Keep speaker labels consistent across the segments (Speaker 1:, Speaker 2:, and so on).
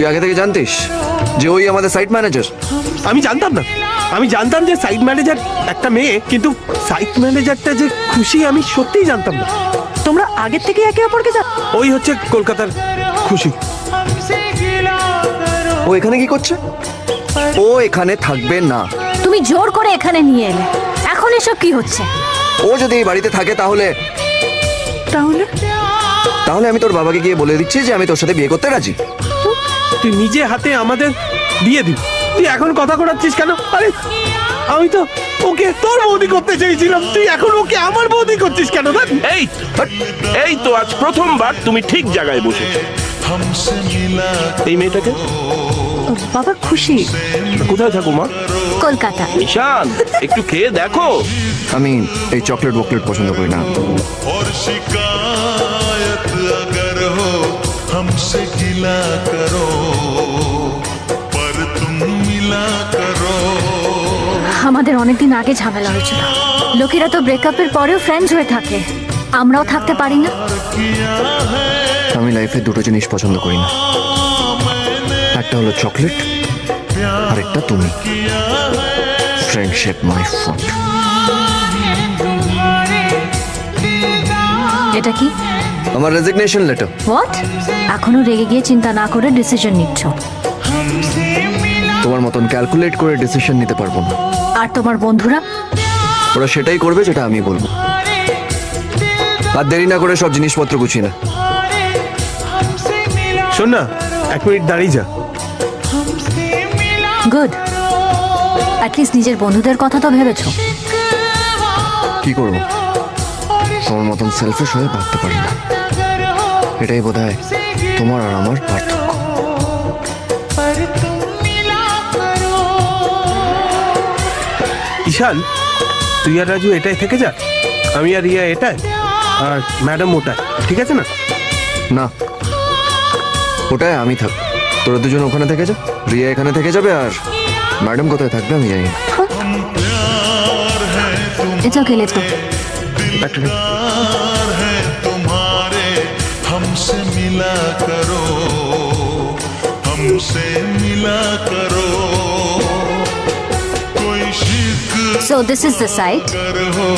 Speaker 1: তুই আগে থেকে জানতিস যে ওই আমাদের সাইট ম্যানেজার?
Speaker 2: আমি জানতাম না। আমি জানতাম যে সাইট ম্যানেজার একটা মেয়ে, কিন্তু সাইট ম্যানেজারটা যে খুশি আমি সত্যিই জানতাম না।
Speaker 3: তোমরা আগের থেকে একে অপরকে
Speaker 2: ওই হচ্ছে কলকাতার খুশি।
Speaker 1: ও এখানে কি করছে? ও এখানে থাকবে না।
Speaker 4: তুমি জোর করে এখানে নিয়ে এলে, এখন এসব কি হচ্ছে?
Speaker 1: ও যদি এই বাড়িতে থাকে তাহলে
Speaker 3: তাহলে
Speaker 1: তাহলে আমি তোর বাবাকে গিয়ে বলে দিচ্ছি যে আমি তোর সাথে বিয়ে করতে রাজি।
Speaker 2: তুই নিজে হাতে আমাদের দিয়ে দিবি, তুই এখন কথা করাচ্ছিস কেন? আরে আমি তো ওকে তোর বৌদি করতে চেয়েছিলাম, তুই এখন ওকে আমার বৌদি করছিস কেন?
Speaker 5: এই তো আজ প্রথমবার তুমি ঠিক জায়গায় বসেছো। এই মেয়েটাকে
Speaker 3: বাবা খুশি।
Speaker 5: কোথায় থাকো মা?
Speaker 4: কলকাতা।
Speaker 5: ঈশান, একটু খেয়ে দেখো।
Speaker 1: আমি এই চকলেট বকলেট পছন্দ করি না।
Speaker 6: और शिकायत अगर हो हमसे गिला करो पर तुम मिला करो।
Speaker 4: আমাদের অনেকদিন আগে ঝামেলা হয়েছিল। লোকেরা তো ব্রেকআপের পরেও ফ্রেন্ডস হয়ে থাকে, আমরাও থাকতে পারি না?
Speaker 1: আমি লাইফে দুটো জিনিস পছন্দ করি না, একটা হলো চকলেট আর একটা তুমি। Friendship my friend.
Speaker 4: এটা কি?
Speaker 1: আমার রেজিগনেশন লেটার।
Speaker 4: হোয়াট? এখনো রেগে গিয়ে চিন্তা না করে ডিসিশন নিচ্ছ?
Speaker 1: তোমার মতন ক্যালকুলেট করে ডিসিশন নিতে পারবো না।
Speaker 4: আর তোমার বন্ধুরা?
Speaker 1: ওরা সেটাই করবে যেটা আমি বলবো। আর দেরি না করে সব জিনিসপত্র গুছিয়ে না।
Speaker 2: শোন না, 1 মিনিট দাঁড়িয়ে যা।
Speaker 4: গুড, অ্যাটলিস্ট নিজের বন্ধুদের কথা তো ভেবেছো।
Speaker 1: কি করবো, তোমার মতন সেলফিশ হয়ে ভাবতে পারি না। এটাই বোধহয় তোমার আর আমার পার্থক্য।
Speaker 2: ঈশান, তুই আর রাজু এটাই থেকে যা, আমি আর রিয়া এটাই, আর ম্যাডাম ওটাই, ঠিক আছে না?
Speaker 1: না, ওটাই আমি থাক। তোরা দুজন ওখানে থেকে যা, রিয়া এখানে থেকে যাবে, আর ম্যাডাম কোথায় থাকবে আমি জানি না।
Speaker 4: It's okay, let's go.
Speaker 6: प्यार है तुम्हारे हमसे मिला करो हमसे मिला करो कोई शिक
Speaker 4: so this is the site.
Speaker 6: हो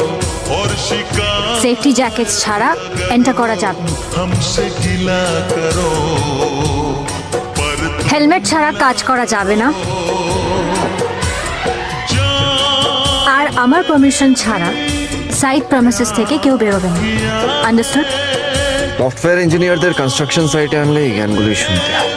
Speaker 6: और शिकायत
Speaker 4: সেফটি জ্যাকেটস ছাড়া এন্টার করা যাবে না।
Speaker 6: हमसे गिला करो पर
Speaker 4: হেলমেট ছাড়া কাজ করা যাবে না, আর আমার পারমিশন ছাড়া সাইট প্রেমিসেস থেকে কেউ বেরোবে না। আন্ডারস্টুড?
Speaker 1: সফটওয়্যার ইঞ্জিনিয়ারদের কনস্ট্রাকশন সাইটে আনলে এই জ্ঞানগুলোই শুনতে হয়।